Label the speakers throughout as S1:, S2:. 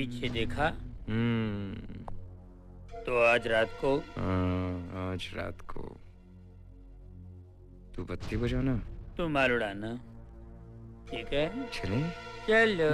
S1: पीछे देखा
S2: हम्म।
S1: तो आज रात को
S2: आज रात को तू बत्ती बजाना,
S1: तू मार उड़ाना, ठीक है?
S2: चले
S1: चलो।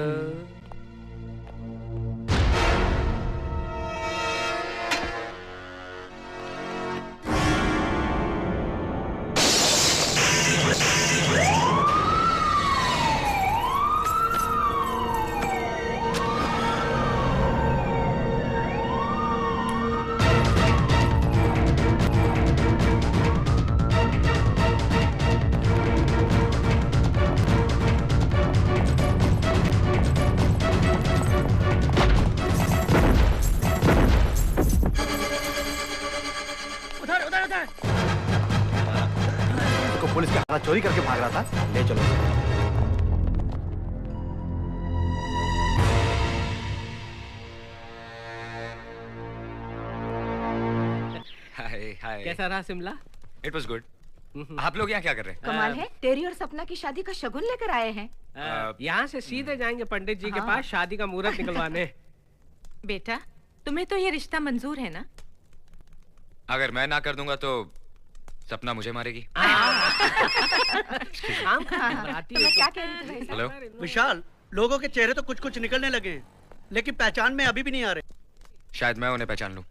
S3: पुलिस के हाथ चोरी करके भाग रहा था, ले चलो।
S2: हाय हाय।
S4: कैसा रहा शिमला?
S2: It was good. आप लोग यहाँ क्या कर रहे हैं?
S5: कमाल है, तेरी और सपना की शादी का शगुन लेकर आए हैं।
S4: यहाँ से सीधे जाएंगे पंडित जी के पास शादी का मुहूर्त निकलवाने।
S5: बेटा, तुम्हें तो ये रिश्ता मंजूर है ना?
S2: अगर मैं ना कर दूंगा तो सपना मुझे मारेगी।
S5: तुम्हें क्या कह रही थी भाई साहब?
S2: हेलो
S6: विशाल, लोगों के चेहरे तो कुछ कुछ निकलने लगे हैं, लेकिन पहचान में अभी भी नहीं आ रहे।
S2: शायद मैं उन्हें पहचान लूं।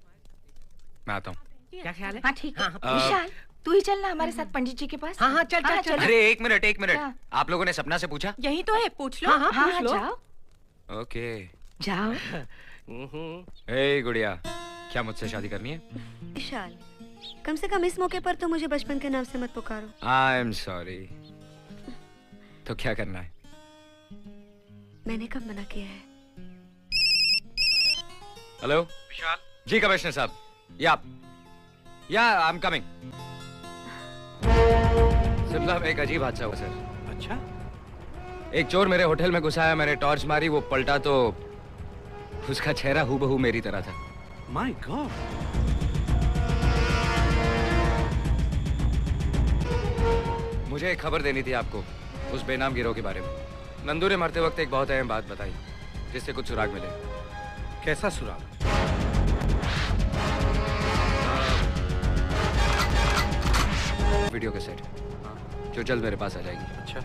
S2: मैं आता हूँ।
S4: क्या ख्याल है?
S5: हाँ ठीक है। विशाल, तू ही चलना हमारे साथ पंडित जी के पास।
S4: हाँ चल।
S2: अरे एक मिनट। आप लोगों ने सपना से पूछा?
S5: यही तो है, पूछ लो।
S4: हाँ, पूछ लो।
S5: जाओ
S2: ओके
S5: जाओ।
S2: हे गुड़िया, क्या मुझसे शादी करनी है?
S7: विशाल, कम से कम इस मौके पर तो मुझे बचपन के नाम से मत पुकारो।
S2: I am sorry. तो क्या करना है?
S7: मैंने कब मना किया है?
S2: हेलो
S6: विशाल
S2: जी, कमिश्नर साहब। या आई एम कमिंग। शिमला में एक अजीब हादसा हुआ सर।
S6: अच्छा?
S2: एक चोर मेरे होटल में घुसा है, मैंने टॉर्च मारी, वो पलटा तो उसका चेहरा हूबहू मेरी तरह था।
S6: My God.
S2: मुझे एक खबर देनी थी आपको उस बेनाम गिरोह के बारे में। नंदू ने मरते वक्त एक बहुत अहम बात बताई जिससे कुछ सुराग मिले।
S6: कैसा सुराग?
S2: वीडियो कैसेट जो जल्द मेरे पास आ जाएगी।
S6: अच्छा,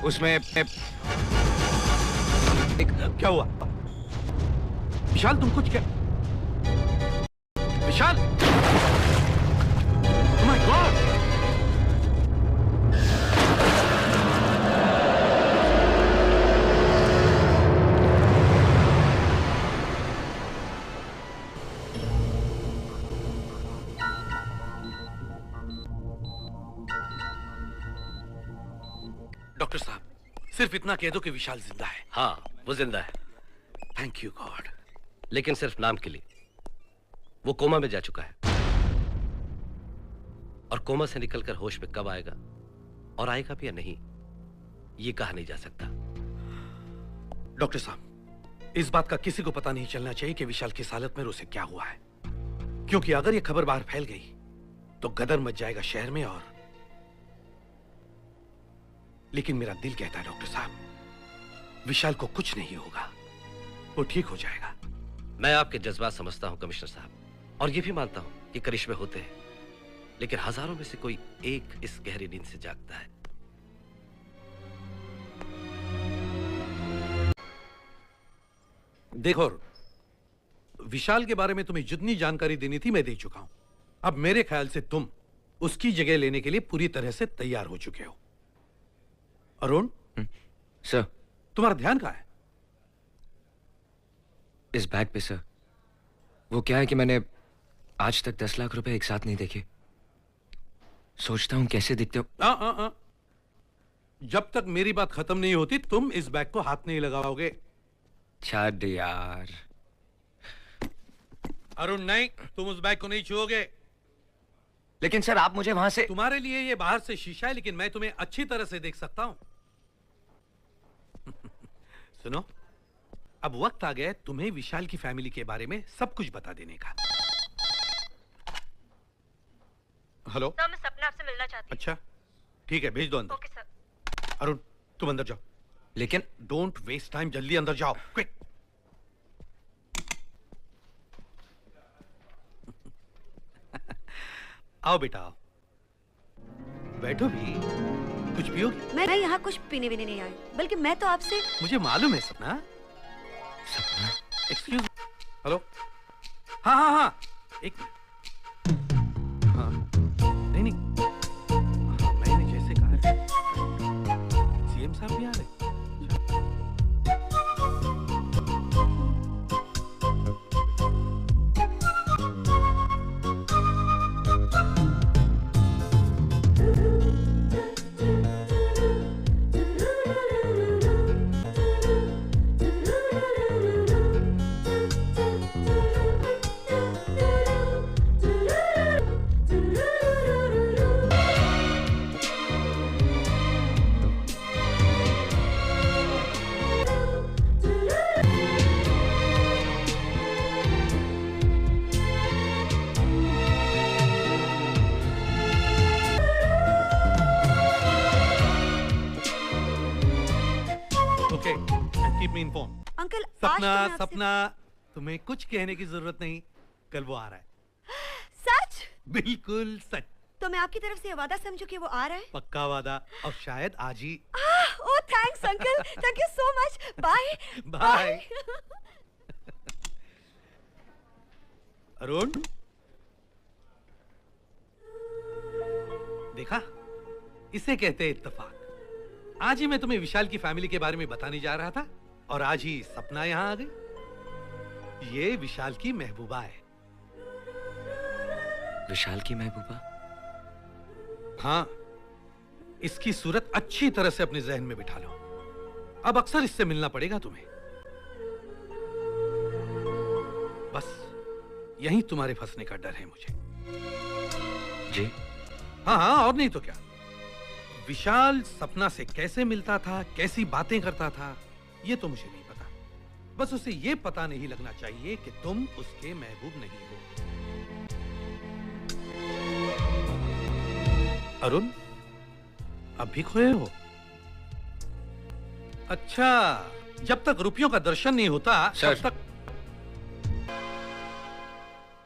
S2: उसमें
S6: क्या हुआ? विशाल तुम कुछ क्या? विशाल! My God! डॉक्टर साहब, सिर्फ इतना कह दो कि विशाल जिंदा है।
S8: हाँ, वो जिंदा है,
S6: थैंक यू गॉड।
S8: लेकिन सिर्फ नाम के लिए। वो कोमा में जा चुका है और कोमा से निकलकर होश में कब आएगा और आएगा भी या नहीं, ये कहा नहीं जा सकता।
S6: डॉक्टर साहब, इस बात का किसी को पता नहीं चलना चाहिए कि विशाल किस हालत में और उसे क्या हुआ है, क्योंकि अगर यह खबर बाहर फैल गई तो गदर मच जाएगा शहर में। और लेकिन मेरा दिल कहता है डॉक्टर साहब, विशाल को कुछ नहीं होगा, वो ठीक हो जाएगा।
S8: मैं आपके जज्बात समझता हूं कमिश्नर साहब, और ये भी मानता हूं कि करिश्मे होते हैं, लेकिन हजारों में से कोई एक इस गहरी नींद से जागता है।
S6: देखो, विशाल के बारे में तुम्हें जितनी जानकारी देनी थी मैं दे चुका हूं। अब मेरे ख्याल से तुम उसकी जगह लेने के लिए पूरी तरह से तैयार हो चुके हो। अरुण
S2: सर,
S6: तुम्हारा ध्यान कहाँ है?
S2: इस बैग पे सर। वो क्या है कि मैंने आज तक 10 लाख रुपए एक साथ नहीं देखे। सोचता हूं कैसे दिखते हो।
S6: जब तक मेरी बात खत्म नहीं होती तुम इस बैग को हाथ नहीं लगाओगे।
S2: छाड़ यार।
S6: अरुण नहीं, तुम उस बैग को नहीं छुओगे।
S2: लेकिन सर आप मुझे वहां से।
S6: तुम्हारे लिए ये बाहर से शीशा है, लेकिन मैं तुम्हें अच्छी तरह से देख सकता हूं। सुनो, अब वक्त आ गया तुम्हें विशाल की फैमिली के बारे में सब कुछ बता देने का। हेलो
S7: सर, मैं सपना आपसे मिलना चाहती हूँ।
S6: अच्छा ठीक है, भेज दो अंदर।
S7: Okay sir.
S6: अरुण तुम अंदर जाओ।
S2: लेकिन
S6: डोंट वेस्ट टाइम, जल्दी अंदर जाओ, क्विक। आओ बेटा आओ, बैठो भी, कुछ पियोगी?
S7: मैं यहाँ कुछ पीने वीने नहीं आई, बल्कि मैं तो आपसे
S6: मुझे मालूम है सपना।
S2: सपना?
S6: एक्सक्यूज, हेलो, हाँ हाँ हाँ, एक हाँ, नहीं नहीं, हाँ, मैंने जैसे कहा है, सीएम साहब भी आ रहे। Okay, and keep me informed.
S7: Uncle आज
S6: सपना
S7: तो मैं आपसे-
S6: सपना, तुम्हें कुछ कहने की जरूरत नहीं, कल वो आ रहा है।
S7: सच?
S6: बिल्कुल सच,
S7: तो मैं आपकी तरफ से ये वादा समझू कि वो आ रहा है?
S6: पक्का वादा, और शायद आज ही।
S7: Oh thanks uncle, thank you so much, bye
S6: bye. Arun, देखा, इसे कहते हैं इत्तेफाक। आज ही मैं तुम्हें विशाल की फैमिली के बारे में बताने जा रहा था, और आज ही सपना यहां आ गई। ये विशाल की महबूबा है।
S2: विशाल की महबूबा?
S6: हाँ, इसकी सूरत अच्छी तरह से अपने जहन में बिठा लो। अब अक्सर इससे मिलना पड़ेगा तुम्हें। बस यहीं तुम्हारे फंसने का डर है मुझे।
S2: जी?
S6: हाँ हाँ, और नहीं तो क्या। विशाल सपना से कैसे मिलता था, कैसी बातें करता था, ये तो मुझे नहीं पता। बस उसे ये पता नहीं लगना चाहिए कि तुम उसके महबूब नहीं हो। अरुण, अब भी खोए हो? अच्छा, जब तक रुपयों का दर्शन नहीं होता
S2: सर।
S6: तब तक।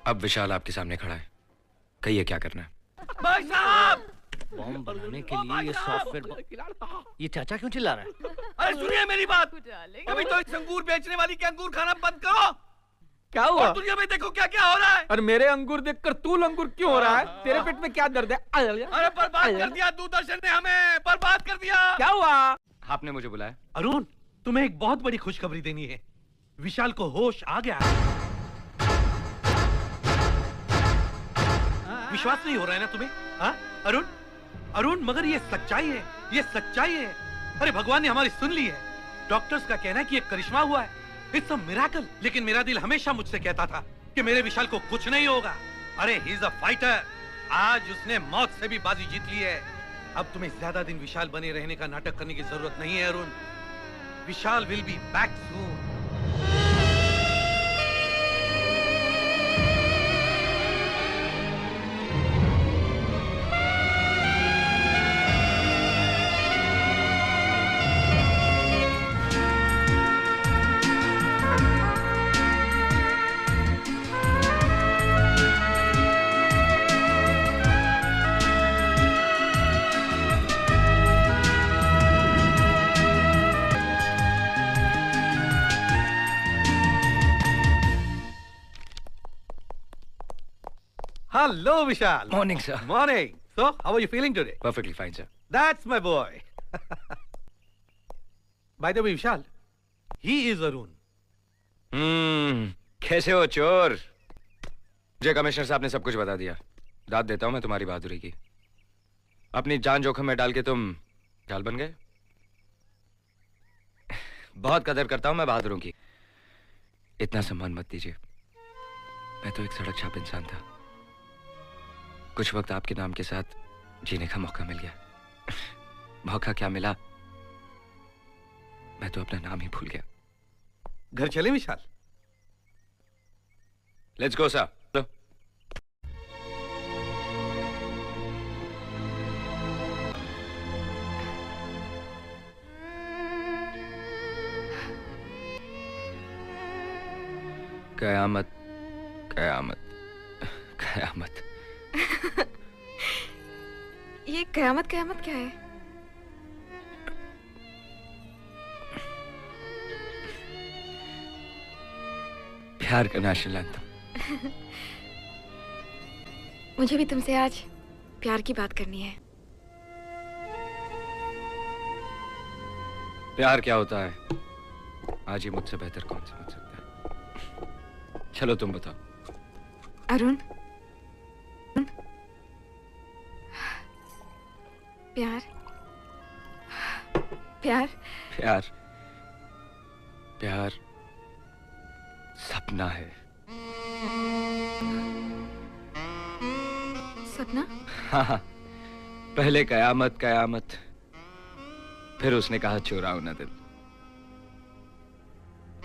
S2: अब विशाल आपके सामने खड़ा है, कहिए क्या करना है?
S3: भाई साहब, बॉम्ब बनाने के लिए ये सॉफ्टवेयर, ये चाचा क्यों चिल्ला रहा है? अरे सुनिए मेरी बात, अभी तो इस अंगूर बेचने वाली के अंगूर खाना बंद करो।
S4: क्या हुआ?
S3: और दुनिया में देखो क्या क्या हो रहा है।
S4: और मेरे अंगूर देखकर तू लंगूर क्यों हो रहा है? तेरे पेट में क्या दर्द है?
S3: अरे बर्बाद कर दिया दूरदर्शन ने, हमें बर्बाद कर दिया।
S4: क्या हुआ?
S2: आपने मुझे बुलाया?
S6: अरुण, तुम्हें एक बहुत बड़ी खुशखबरी देनी है। विशाल को होश आ गया है। विश्वास नहीं हो रहा है ना तुम्हें? हाँ अरुण, अरुण, मगर ये सच्चाई है, ये सच्चाई है। अरे भगवान ने हमारी सुन ली है। डॉक्टर्स का कहना है कि एक करिश्मा हुआ है, इट्स अ मिरेकल। लेकिन मेरा दिल हमेशा मुझसे कहता था कि मेरे विशाल को कुछ नहीं होगा। अरे ही इज अ फाइटर, आज उसने मौत से भी बाजी जीत ली है। अब तुम्हें ज्यादा दिन विशाल बने रहने का नाटक करने की जरूरत नहीं है Arun. Vishal will be back soon. Hello, Vishal.
S2: Morning, sir.
S6: Morning. So, how are you feeling today?
S2: Perfectly fine, sir.
S6: That's my boy. By the way, Vishal, he is Arun.
S2: कैसे हो चोर? मुझे कमिश्नर साहब ने सब कुछ बता दिया। दाद देता हूं मैं तुम्हारी बहादुरी की। अपनी जान जोखिम में डाल के तुम ढाल बन गए। बहुत कदर करता हूं मैं बहादुरों की। इतना सम्मान मत दीजिए। मैं तो एक सड़क छाप इंसान था। कुछ वक्त आपके नाम के साथ जीने का मौका मिल गया। मौका क्या मिला, मैं तो अपना नाम ही भूल गया।
S6: घर चले विशाल?
S2: Let's go sir. कयामत, कयामत, कयामत।
S9: ये कयामत कयामत क्या है?
S2: प्यार का नेशनल एंथम।
S9: मुझे भी तुमसे आज प्यार की बात करनी है।
S2: प्यार क्या होता है आज ये मुझसे बेहतर कौन समझ सकता है? चलो तुम बताओ।
S9: अरुण, प्यार प्यार
S2: प्यार प्यार सपना है।
S9: सपना?
S2: हाँ, पहले कयामत कयामत, फिर उसने कहा चुराओ ना दिल।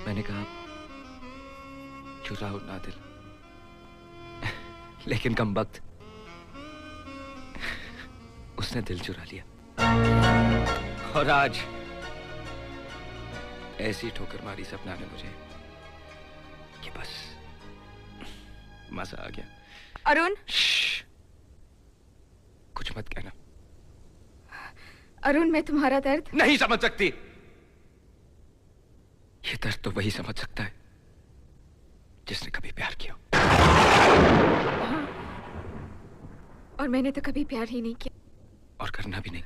S2: मैंने कहा चुराओ ना दिल, लेकिन कमबख्त उसने दिल चुरा लिया। और आज ऐसी ठोकर मारी सपना ने मुझे कि बस मजा आ गया।
S9: अरुण,
S2: कुछ मत कहना।
S9: अरुण, मैं तुम्हारा दर्द
S2: नहीं समझ सकती। ये दर्द तो वही समझ सकता है जिसने कभी प्यार किया।
S9: हाँ। और मैंने तो कभी प्यार ही नहीं किया।
S2: और करना भी नहीं।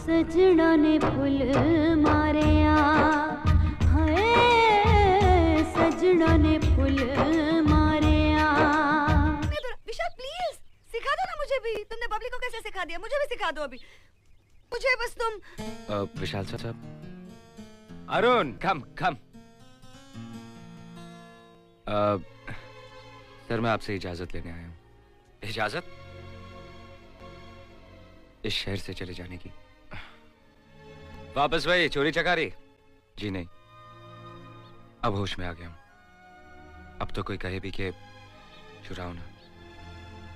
S10: सजना ने फूल मारिया, हाय सजना ने फूल मारिया।
S7: विशाल प्लीज सिखा दो ना मुझे भी। तुमने बबली को कैसे सिखा दिया, मुझे भी सिखा दो अभी। मुझे बस तुम
S2: विशाल साहब, अरुण कम कम। सर मैं आपसे इजाजत लेने आया हूँ। इजाजत? इस शहर से चले जाने की? वापस वही चोरी चकारी? जी नहीं, अब होश में आ गया हूं। अब तो कोई कहे भी कि चुराओ ना,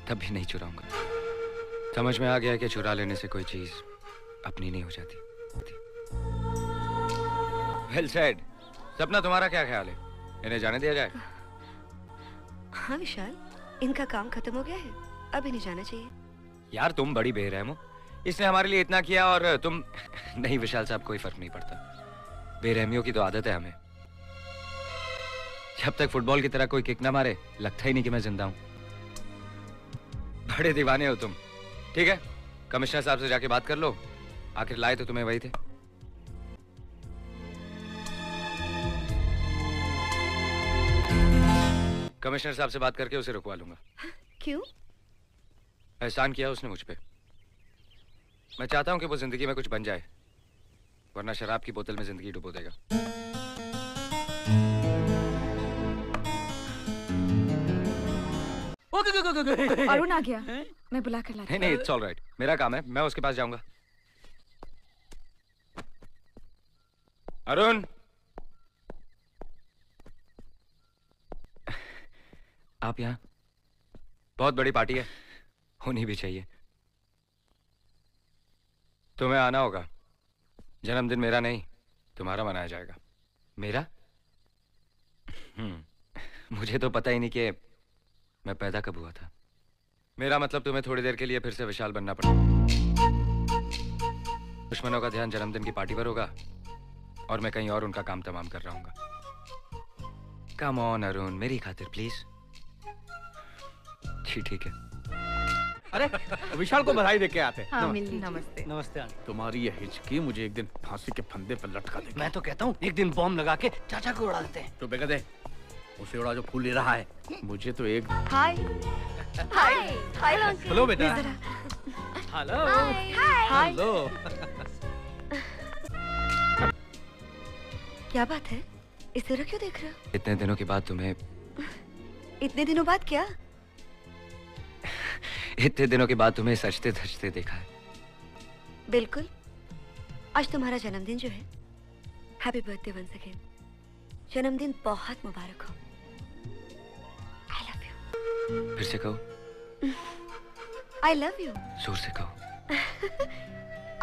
S2: तब भी नहीं चुराऊंगा। समझ में आ गया कि चुरा लेने से कोई चीज अपनी नहीं हो जाती। Well said. सपना, तुम्हारा क्या ख्याल है? इन्हें जाने दिया जाए?
S7: हाँ विशाल, इनका काम खत्म हो गया है, अब इन्हें जाना चाहिए।
S2: यार तुम बड़ी बेरहम हो। इसने हमारे लिए इतना किया और तुम नहीं। विशाल साहब, कोई फर्क नहीं पड़ता। बेरहमियों की तो आदत है हमें। जब तक फुटबॉल की तरह कोई किक ना मारे, लगता ही नहीं कि मैं जिंदा हूं। बड़े दीवाने हो तुम। ठीक है, कमिश्नर साहब से जाके बात कर लो। आखिर लाए तो तुम्हें वही थे। कमिश्नर साहब से बात करके उसे रुकवा लूंगा।
S7: क्यों?
S2: एहसान किया उसने मुझ पे। मैं चाहता हूं कि वो जिंदगी में कुछ बन जाए, वरना शराब की बोतल में जिंदगी डुबो देगा।
S9: अरुण आ गया, मैं बुला कर लाती हूँ।
S2: नहीं, इट्स ऑल राइट। मेरा काम है, मैं उसके पास जाऊंगा। अरुण, आप यहाँ? बहुत बड़ी पार्टी है, होनी भी चाहिए। तुम्हें आना होगा। जन्मदिन मेरा नहीं, तुम्हारा मनाया जाएगा। मेरा? मुझे तो पता ही नहीं कि मैं पैदा कब हुआ था। मेरा मतलब तुम्हें थोड़ी देर के लिए फिर से विशाल बनना पड़ा। दुश्मनों का ध्यान जन्मदिन की पार्टी पर होगा और मैं कहीं और उनका काम तमाम कर रहा हूँ। कम ऑन अरुण, मेरी खातिर प्लीज। जी ठीक है।
S3: अरे विशाल को बधाई देके आते।
S5: हाँ, नमस्ते।
S3: नमस्ते आंटी। तुम्हारी यह हिचकी मुझे एक दिन फांसी के फंदे पर लटका देगी। मैं तो कहता हूँ एक दिन बॉम्ब लगा के चाचा को उड़ा देते हैं। तो बेटा दे उसे उड़ा जो फूल ले रहा है। मुझे तो एक
S7: हाय हाय हाय
S3: हेलो बेटा। Hello
S7: hi.
S3: हेलो।
S7: क्या बात है, इस तरह क्यों देख रहे हो?
S2: इतने दिनों के बाद तुम्हें।
S7: इतने दिनों बाद क्या?
S2: इतने दिनों के बाद तुम्हें सजते धजते देखा है।
S7: बिल्कुल, आज तुम्हारा जन्मदिन जो है, हैप्पी बर्थडे वंस अगेन। जन्मदिन बहुत मुबारक हो। I love you.
S2: फिर से कहो।
S7: I love you.
S2: जोर से कहो।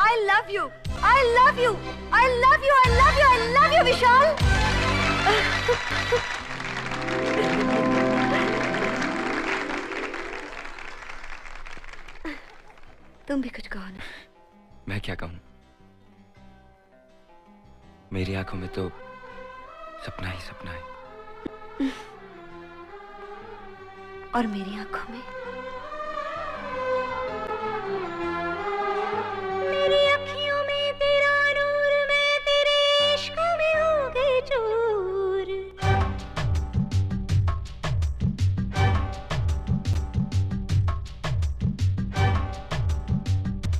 S7: I love you. I love you. I love you. I love you. I love you, विशाल। तुम भी कुछ कहो ना।
S2: मैं क्या कहूँ? मेरी आंखों में तो सपना ही सपना है।
S7: और मेरी आंखों में
S10: मेरी अखियों में तेरा नूर, मैं तेरे इश्क में हो गई चूर।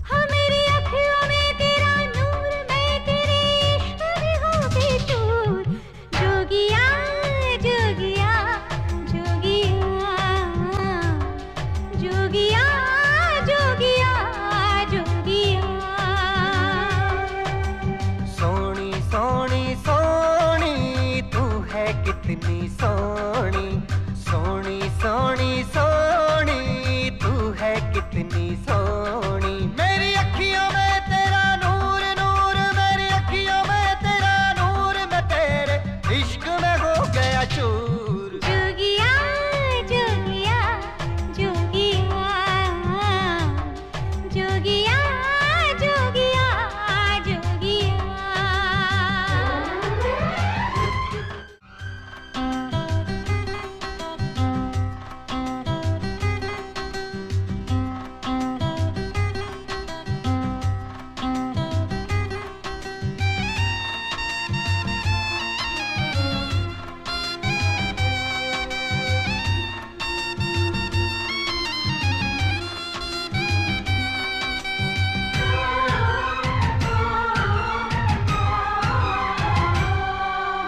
S10: हाँ मेरी अखियों में तेरा नूर, मैं तेरे इश्क में हो गई चूर। जोगिया जोगिया जोगिया जोगिया जोगिया जोगिया।
S11: सोनी सोनी सोनी तू है कितनी सोनी, सोनी सोनी सोनी तू है कितनी सोनी। मेरी अखियों में तेरा नूर नूर, मेरी अखियों में तेरा नूर, मैं तेरे इश्क में हो गया चूर।
S10: जोगिया जोगिया जोगिया जोगिया जोगिया जोगिया।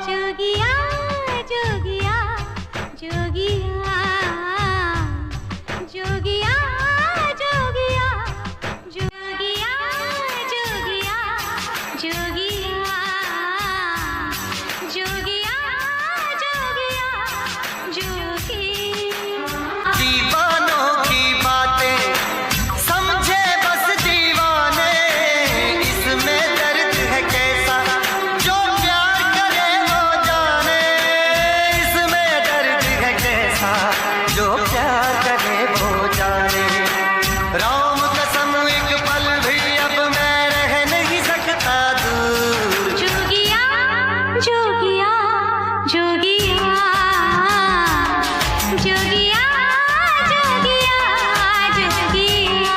S10: जोगिया जोगिया जोगिया जोगिया जोगिया जोगिया जोगिया जोगिया जोगिया जोगिया जोगिया।
S11: दीवानों की बातें समझे बस दीवाने, इसमें दर्द है कैसा जो प्यार करे वो जाने। इसमें दर्द है कैसा जो प्यार करे वो जाने। राम कसम एक पल भी अब मैं रह नहीं सकता दूर।
S10: जोगिया जोगिया जोगिया जोगिया जोगिया जोगिया।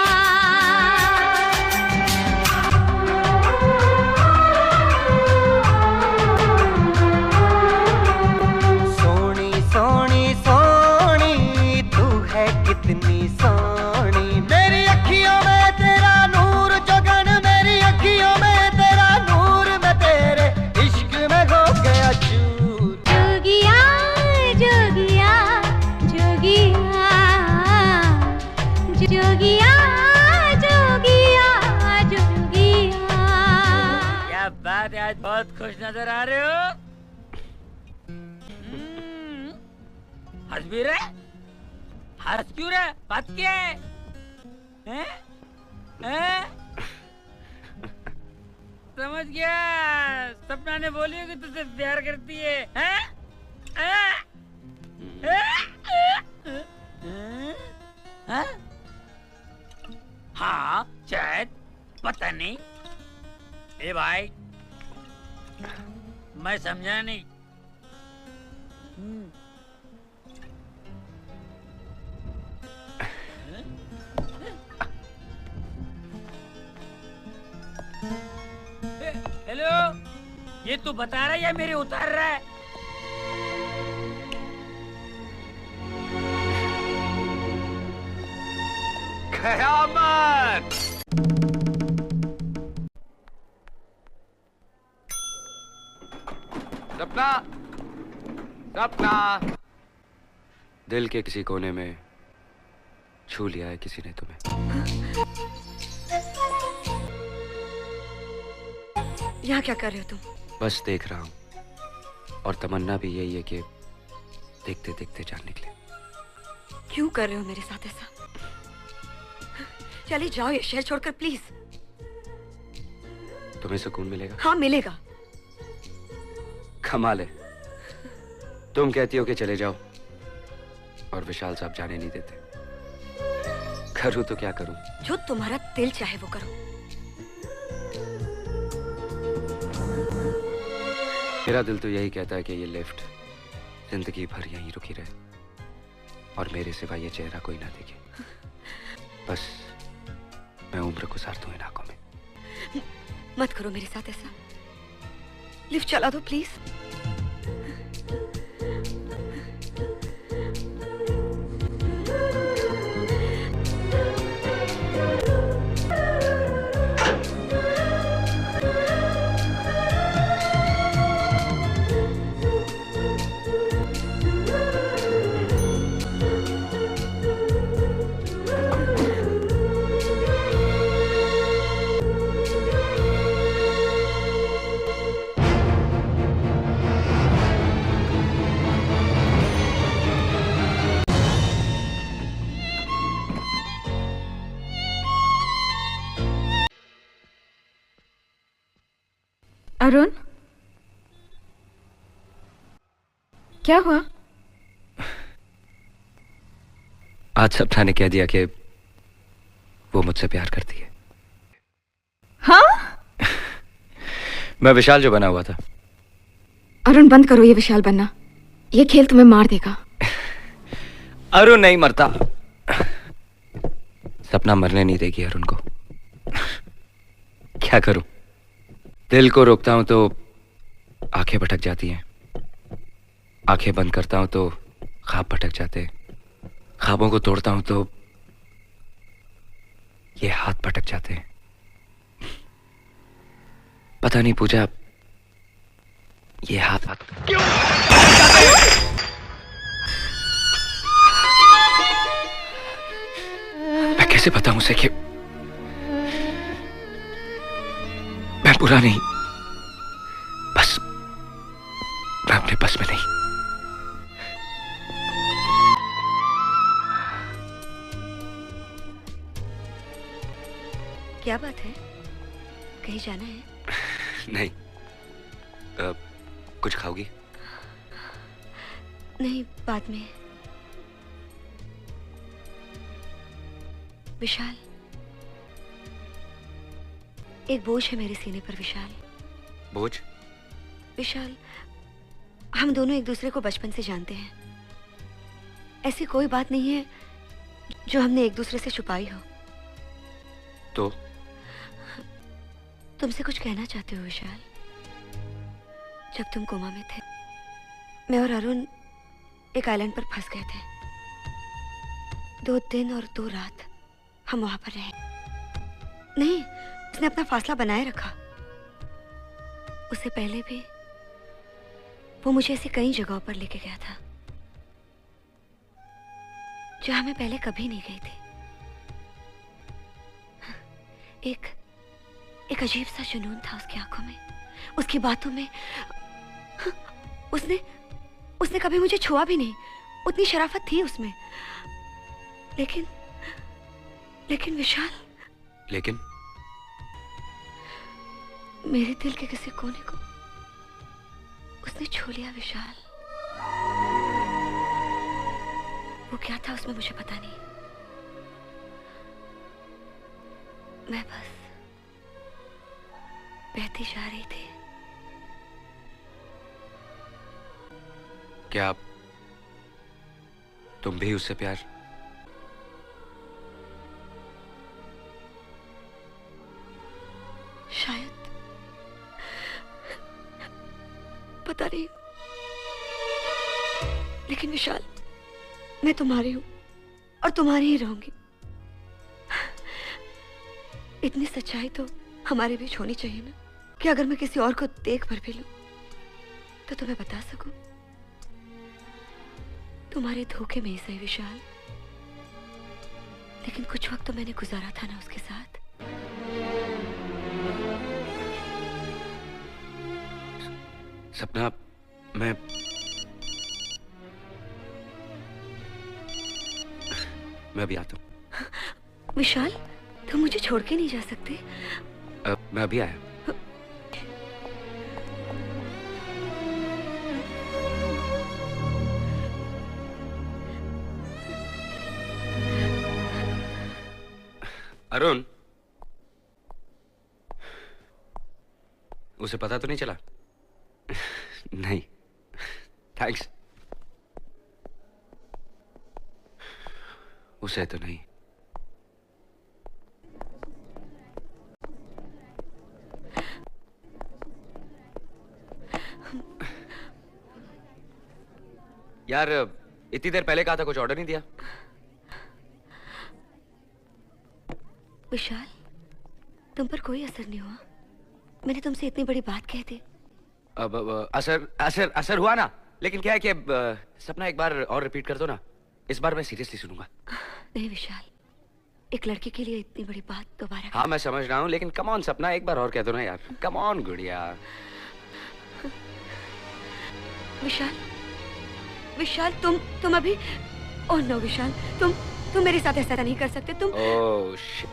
S11: सोनी सोनी सोनी तू है कितनी सोनी। मेरी अखियों में तेरा नूर जोगन, मेरी अखियों में तेरा नूर, मैं तेरे इश्क में हो गया चूर।
S10: जोगिया जोगिया जोगिया जोगिया जोगिया जोगिया।
S1: क्या बात है, आज बहुत खुश नजर आ रहे हो। हंस भी रहे? हंस क्यों रहे? बात क्या है? हैं? हैं? समझ गया, सपना ने बोली कि तुझसे प्यार करती है। हैं? हैं? हैं? हाँ शायद, पता नहीं। ए भाई, मैं समझा नहीं। हेलो, ये तू बता रहा है या मेरे उतार रहा है?
S2: कयामत। सपना, सपना। दिल के किसी कोने में छू लिया है किसी ने तुम्हें।
S7: यहाँ क्या कर रहे हो तुम?
S2: बस देख रहा हूँ, और तमन्ना भी यही है कि देखते देखते जान निकले।
S7: क्यों कर रहे हो मेरे साथ ऐसा? चलिए जाओ ये शहर छोड़कर प्लीज।
S2: तुम्हें सुकून मिलेगा?
S7: हाँ मिलेगा।
S2: कमाल है, तुम कहती हो कि चले जाओ और विशाल साहब जाने नहीं देते। करूँ तो क्या करूँ?
S7: जो तुम्हारा दिल चाहे वो करो।
S2: मेरा दिल तो यही कहता है कि ये लिफ्ट जिंदगी भर यहीं रुकी रहे और मेरे सिवा ये चेहरा कोई ना देखे। बस मैं उम्र गुजार दूं इन आंखों में।
S7: मत करो मेरे साथ ऐसा। लिफ्ट चला दो प्लीज।
S9: अरुण, क्या हुआ?
S2: आज सपना ने कह दिया कि वो मुझसे प्यार करती है।
S9: हाँ?
S2: मैं विशाल जो बना हुआ था।
S9: अरुण बंद करो ये विशाल बनना, ये खेल तुम्हें मार देगा।
S2: अरुण नहीं मरता। सपना मरने नहीं देगी अरुण को। क्या करूं? दिल को रोकता हूं तो आंखें भटक जाती हैं, आंखें बंद करता हूं तो ख्वाब भटक जाते, ख्वाबों को तोड़ता हूं तो ये हाथ भटक जाते हैं। पता नहीं पूजा, ये हाथ क्यों? मैं कैसे बताऊं उसे कि मैं बुरा नहीं, बस मैं अपने बस में नहीं।
S7: क्या बात है? कहीं जाना है?
S2: नहीं। कुछ खाओगी?
S7: नहीं, बाद में। विशाल, एक बोझ है मेरे सीने पर विशाल।
S2: बोझ?
S7: विशाल, हम दोनों एक दूसरे को बचपन से जानते हैं। ऐसी कोई बात नहीं है जो हमने एक दूसरे से छुपाई हो।
S2: तो
S7: तुमसे कुछ कहना चाहते हो विशाल? जब तुम कोमा में थे, मैं और अरुण एक आइलैंड पर फंस गए थे। 2 दिन और 2 रात हम वहां पर रहे। नहीं, उसने अपना फासला बनाए रखा। उससे पहले भी वो मुझे ऐसी कई जगहों पर लेके गया था जहां मैं पहले कभी नहीं गई थी। एक अजीब सा जुनून था उसकी आंखों में, उसकी बातों में। उसने कभी मुझे छुआ भी नहीं, उतनी शराफत थी उसमें। लेकिन विशाल,
S2: लेकिन
S7: मेरे दिल के किसी कोने को उसने छू लिया विशाल। वो क्या था उसमें मुझे पता नहीं। मैं बस बहती जा रही थी।
S2: क्या तुम भी उससे प्यार?
S7: शायद, पता नहीं। लेकिन विशाल, मैं तुम्हारी हूं और तुम्हारी ही रहूंगी। इतनी सच्चाई तो हमारे बीच होनी चाहिए ना, कि अगर मैं किसी और को देख भर भी लूं तो तुम्हें बता सकूं। तुम्हारे धोखे में ही सही विशाल, लेकिन कुछ वक्त तो मैंने गुजारा था ना उसके साथ।
S2: सपना, मैं अभी आता हूँ।
S7: विशाल, तुम मुझे छोड़ के नहीं जा सकते?
S2: मैं अभी आया। अरुण, उसे पता तो नहीं चला? नहीं, थैंक्स। उसे तो नहीं। यार, इतनी देर पहले कहा था, कुछ ऑर्डर नहीं दिया?
S7: विशाल, तुम पर कोई असर नहीं हुआ। मैंने तुमसे इतनी बड़ी बात कह दी।
S2: अब असर हुआ ना, लेकिन क्या है कि सपना एक बार और रिपीट कर दो ना, इस बार मैं सीरियसली सुनूंगा।
S7: नहीं विशाल, एक लड़की के लिए इतनी बड़ी बात दोबारा।
S2: हाँ मैं समझ रहा हूँ, लेकिन कम ऑन सपना, एक बार और कह दो ना यार। कम ऑन गुड़िया।
S7: विशाल, विशाल, तुम अभी। ओह नो विशाल, तुम मेरे साथ ऐसा नहीं कर सकते। तुम।
S2: ओह शिट,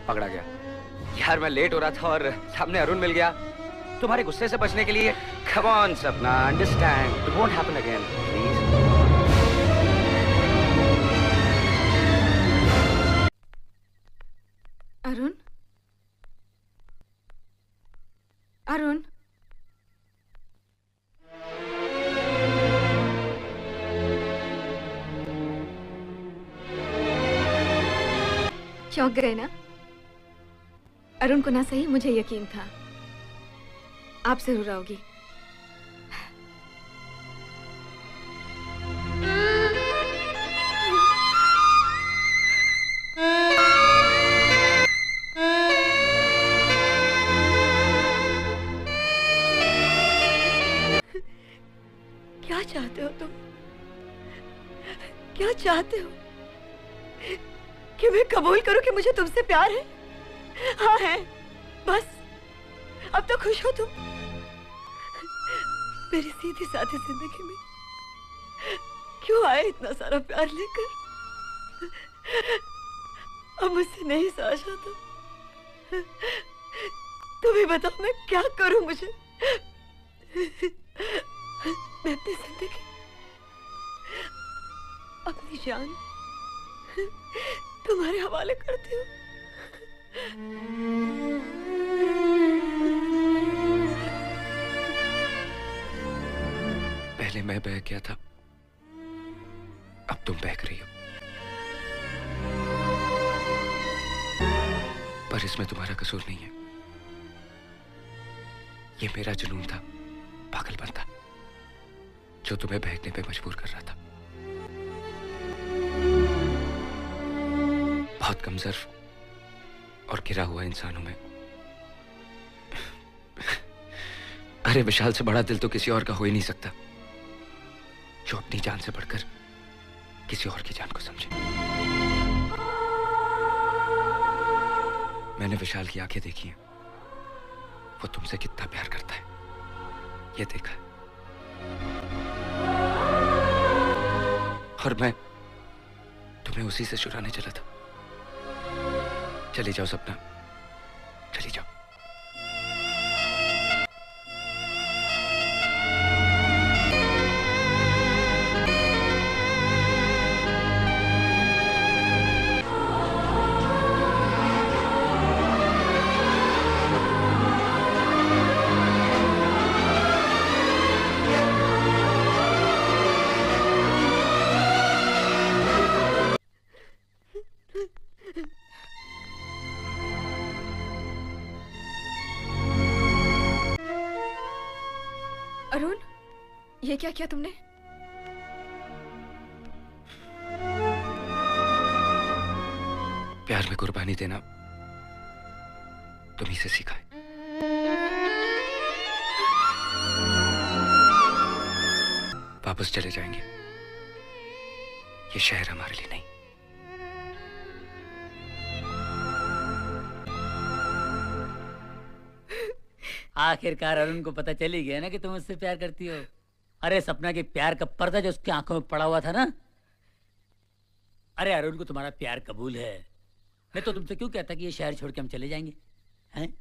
S2: पकड़ा गया यार। मैं लेट हो रहा था और सामने अरुण मिल गया। तुम्हारे गुस्से से बचने के लिए कम ऑन सपना, understand, it won't happen again, please.
S9: Arun, Arun, चौंक गए ना? अरुण को ना सही, मुझे यकीन था आप जरूर आओगी।
S7: क्या चाहते हो तुम? क्या चाहते हो? कि मैं कबूल करूं कि मुझे तुमसे प्यार है? हाँ है, बस अब तो खुश हो तुम? मेरी सीधी सादी जिंदगी में क्यों आए इतना सारा प्यार लेकर? अब मुझसे नहीं सहा जाता। तुम ही बताओ मैं क्या करूं? मुझे मैं अपनी जिंदगी, अपनी जान तुम्हारे हवाले करती हूँ।
S2: पहले मैं बह गया था, अब तुम बहक रही हो। पर इसमें तुम्हारा कसूर नहीं है। ये मेरा जुनून था, पागलपन था, जो तुम्हें बहकने पे मजबूर कर रहा था। बहुत कमजोर और गिरा हुआ इंसानों में अरे विशाल से बड़ा दिल तो किसी और का हो ही नहीं सकता, जो अपनी जान से बढ़कर किसी और की जान को समझे। मैंने विशाल की आंखें देखी हैं, वो तुमसे कितना प्यार करता है ये देखा है। और मैं तुम्हें उसी से चुराने चला था। चली जाओ सपना, चली जाओ।
S9: अरुण, ये क्या किया तुमने?
S2: प्यार में कुर्बानी देना तुम्ही से सीखा है। वापस चले जाएंगे, ये शहर हमारे लिए नहीं।
S1: आखिरकार अरुण को पता चल ही गया ना कि तुम उससे प्यार करती हो। अरे सपना के प्यार का पर्दा जो उसकी आंखों में पड़ा हुआ था ना। अरे अरुण को तुम्हारा प्यार कबूल है। मैं तो तुमसे क्यों कहता कि ये शहर छोड़ के हम चले जाएंगे हैं?